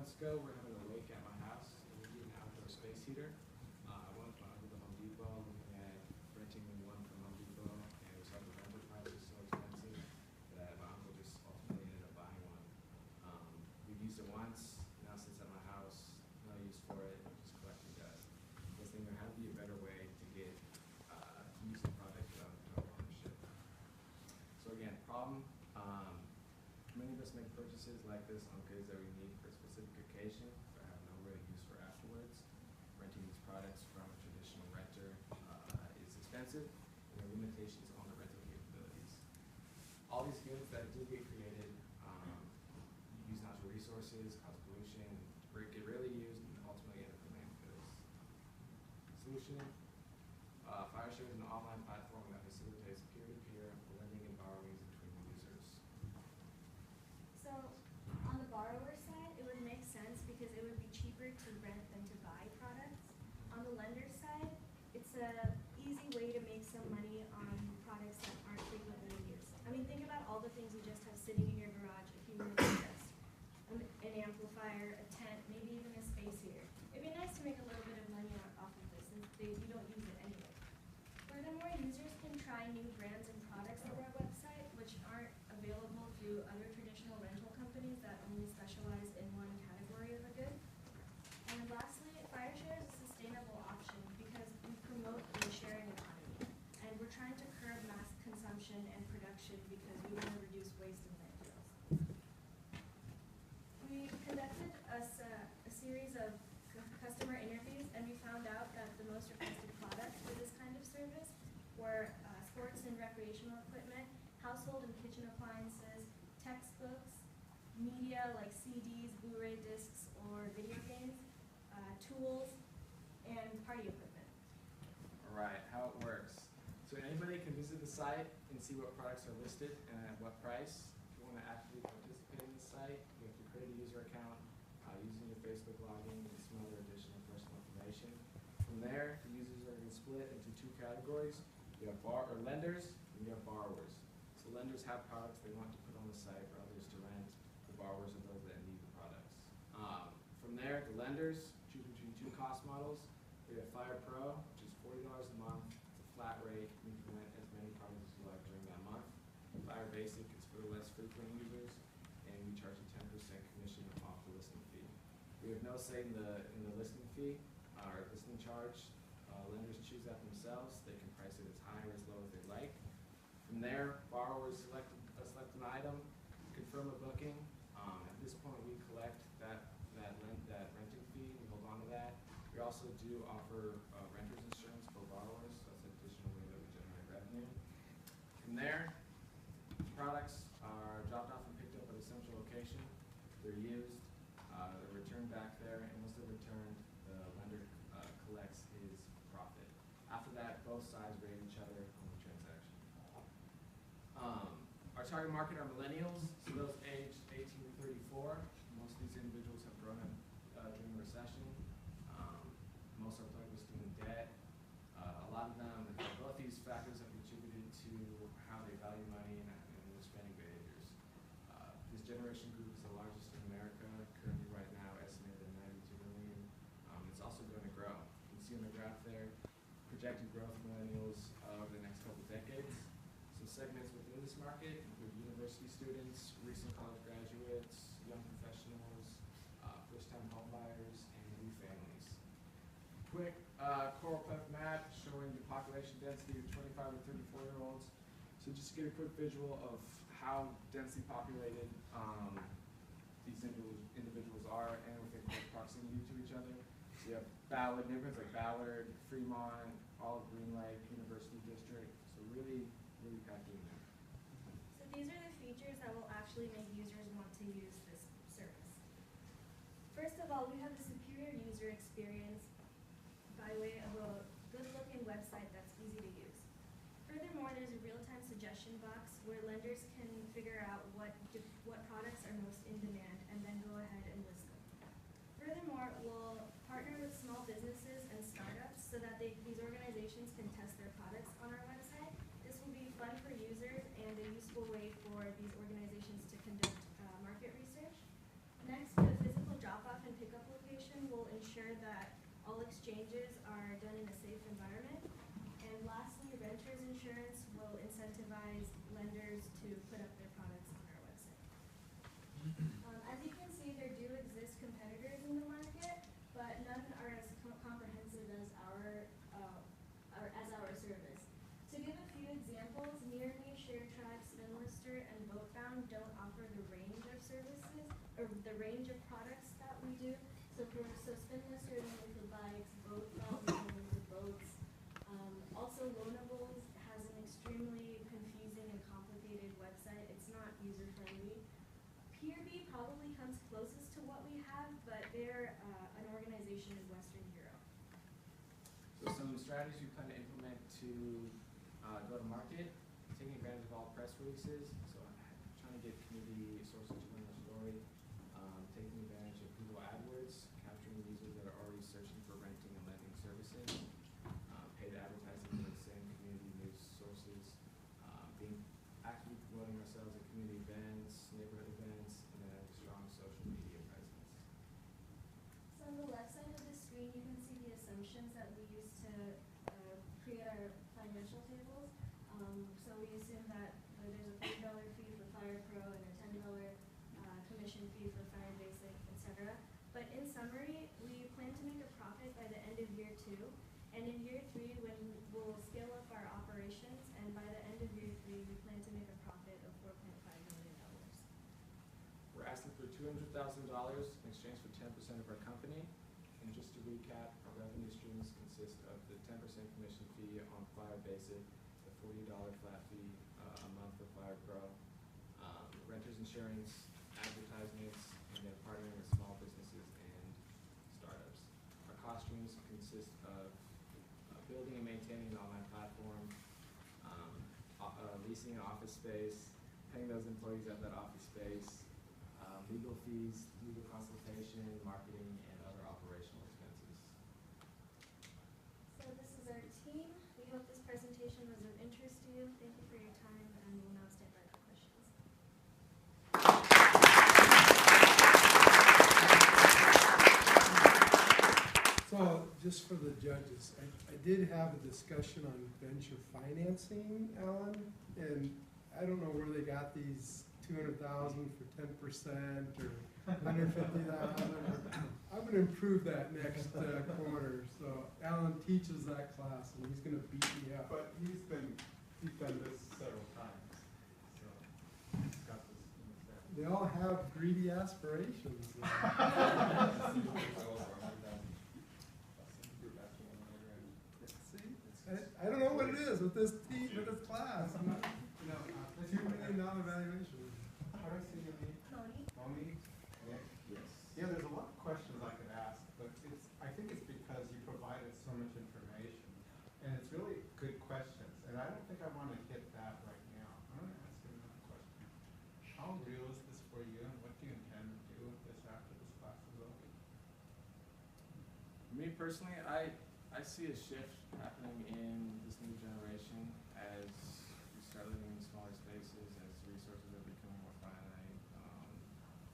months ago, we're having a wake at my house, and we need an outdoor space heater. I went to the Home Depot, looking at renting one from Home Depot, and it was like the rental price was so expensive that my uncle just ultimately ended up buying one. We've used it once, now sits at my house, no use for it, just collecting dust. I was thinking there had to be a better way to get use the product without ownership. So again, problem. Many of us make purchases like this on goods that we need for a specific occasion, but have no real use for afterwards. Renting these products from a traditional renter is expensive, and there are limitations on the rental capabilities. All these goods that do get created use natural resources, cause pollution, get rarely used, and ultimately end up in landfills. Solution: FyreShare is an online platform that facilitates peer-to-peer lending and borrowing between users. So on the borrower side, it would make sense because it would be cheaper to rent than to buy products. On the lender side, it's an easy way to make some money on products that aren't frequently used. I mean, think about all the things you just have sitting in your garage if you were to invest. An amplifier, a tent, maybe even a space heater. It'd be nice to make a little bit of money off of this since you don't use it anyway. Furthermore, users can try new brands and products on our website, which aren't available through other traditional rental companies that only specialize in one category of a good. And lastly, FyreShare is a sustainable option because we promote the sharing economy. And we're trying to curb mass consumption and production because we want to reduce waste in landfills. We conducted a series of customer interviews, and we found out that the most requested products for this kind of service were sports and recreational equipment, household and kitchen appliances, textbooks, media like CDs, Blu-ray discs, or video games, tools, and party equipment. All right, how it works. So anybody can visit the site and see what products are listed and at what price. If you want to actively participate in the site, you have to create a user account using your Facebook login and some other additional personal information. From there, the users are going to split into two categories. You have lenders and you have borrowers. So lenders have products they want to put on the site for others to rent. The borrowers are those that need the products. From there, the lenders choose between two cost models. We have Fire Pro, which is $40 a month. It's a flat rate. You can rent as many products as you like during that month. Fire Basic is for the less frequent users, and we charge a 10% commission off the listing fee. We have no say in the listing fee, or listing charge. Lenders choose that themselves. They can price it as high or as low as they like. From there, borrowers select an item, confirm a booking. At this point, we collect that renting fee. We hold on to that. We also do offer renter's insurance for borrowers. So that's an additional way that we generate revenue. From there, products are dropped off and picked up at a central location. They're used. They're returned back there, and once they're returned, the lender collects his profit. After that, both sides rate each other on the transaction. Our target market are millennials, so those aged 18 to 34. Most of these individuals have grown up during the recession. Most are plagued with student debt. A lot of them, both these factors have contributed to how they value money and their spending behaviors. This generation group is the largest in America, currently right now estimated at 92 million. It's also going to grow. You can see on the graph there, projected growth of millennials over the next couple decades. Some segments within this market include university students, recent college graduates, young professionals, first-time homebuyers, and new families. Quick Coral Puff map showing the population density of 25 to 34-year-olds. So just to get a quick visual of how densely populated these individuals are and within close proximity to each other. So you have Ballard, neighborhoods like Ballard, Fremont, all of Green Lake, University District. So really packed in there. So these are the features that will actually make users want to use this service. First of all, we have a superior user experience by way of a good-looking website that's easy to use. Furthermore, there's a real-time suggestion box where lenders can figure out what products are most in demand and then go ahead and list them. Furthermore, we'll partner with small businesses and startups so that these organizations can test their products on our website. This will be fun for users and a useful way for these organizations to conduct market research. Next, the physical drop-off strategies we plan to implement to go to market, taking advantage of all press releases, so trying to get community sources to run the story, taking advantage of Google AdWords, capturing users that are already searching for renting and lending services, paid advertising for the same community news sources, being actively promoting ourselves at community events, neighborhood events, and then a strong social media presence. So on the left side of the screen, you can see the assumptions that we use to create our financial tables. So we assume that there's a $30 fee for FyrePro and a $10 commission fee for FyreBasic, etc. But in summary, we plan to make a profit by the end of year 2. And in year 3, when we'll scale up our operations, and by the end of year 3, we plan to make a profit of $4.5 million. We're asking for $200,000 in exchange for 10% of our company. And just to recap, our revenue streams consist of the 10% commission fee on FyreBasic, the $40 flat fee a month for FyrePro, renters insurance, advertisements, and then partnering with small businesses and startups. Our cost streams consist of building and maintaining an online platform, leasing an office space, paying those employees at that office space, legal fees, legal consultation, marketing, and other operational expenses. So this is our team. We hope this presentation was of interest to you. Thank you for your time, and we'll now stand by for questions. So, just for the judges, I did have a discussion on venture financing, Alan, and I don't know where they got these 200,000 for 10% or 150,000. I'm going to improve that next quarter. So Alan teaches that class, and he's going to beat me up. But he's done this several times, so he's got this in his head. They all have greedy aspirations. See, I don't know what it is with this team, with this class. $2 million valuation. How do I see your name? Tony? Monique? Nick? Yes. Yeah, there's a lot of questions I could ask, but I think it's because you provided so much information, and it's really good questions, and I don't think I want to hit that right now. I'm going to ask you another question. How real is this for you, and what do you intend to do with this after this class is over? Me personally, I see a shift happening in this new generation as we start living in smaller spaces, as resources are becoming more finite,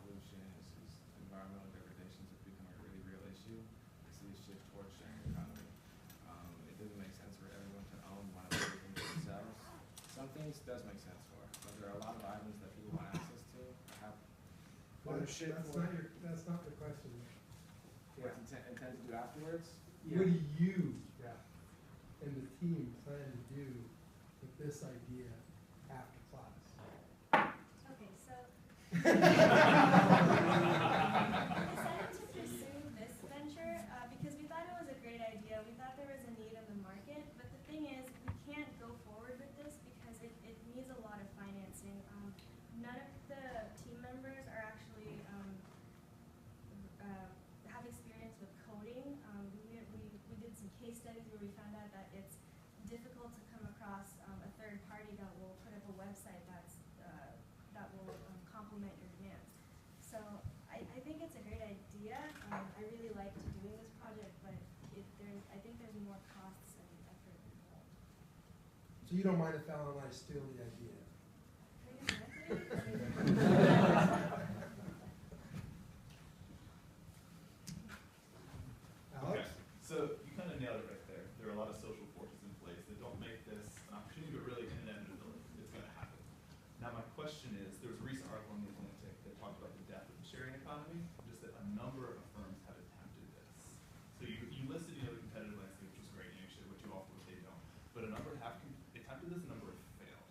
pollution, environmental degradations are becoming a really real issue. I see a shift towards sharing economy. It doesn't make sense for everyone to own one of everything themselves. Some things does make sense for, but there are a lot of items that people want access to or have That's not the question. what's intended to do afterwards. What do you and the team plan to do with this idea after class? Okay, so we decided to pursue this venture because we thought it was a great idea. We thought there was a need in the market, but the thing is, we can't go forward with this because it needs a lot of financing. None of the team members are actually have experience with coding. We did some case studies where we found out that it's difficult to come across a third party that will put up a website that will complement your demands. So I think it's a great idea. I really liked doing this project, but I think there's more costs and effort involved. So you don't mind if Alan and I steal the idea? Alex? So you kind of nailed it right there. There are a lot of social forces in place that don't make this an opportunity, but really an inevitability. It's going to happen. Now my question is, there was a recent article in The Atlantic that talked about the death of the sharing economy, just that a number of firms have attempted this. So you listed the competitive landscape, which was great, and actually what you offer, what they don't. But a number have attempted this, a number have failed.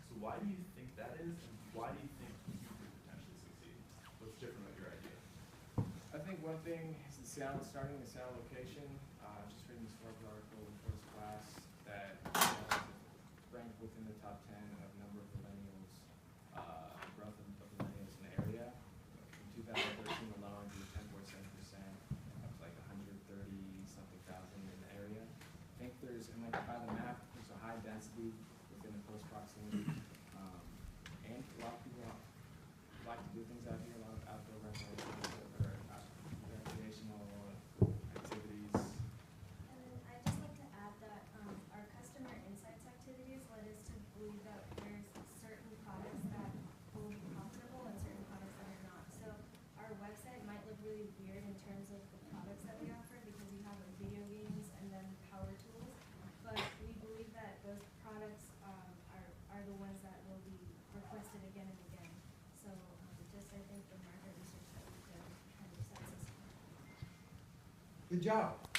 So why do you think that is, and why do you think you could potentially succeed? What's different about your idea? I think one thing is starting the Seattle location. Just reading this Forbes article before this class that ranked within the top 10 of number of millennials, growth of millennials in the area. In 2013 alone, grew 10.7%, up to like 130-something thousand in the area. I think happens to be within a close proximity. And a lot of people like to do things out here, a lot of outdoor recreational activities. And then I'd just like to add that our customer insights activities led us to believe that there's certain products that will be profitable and certain products that are not. So our website might look really weird in terms of the products that we offer because we have like video games and then power tools. But we believe that those products are the ones that will be requested again and again. So just I think the market research that we've done kind of sets us apart. Good job.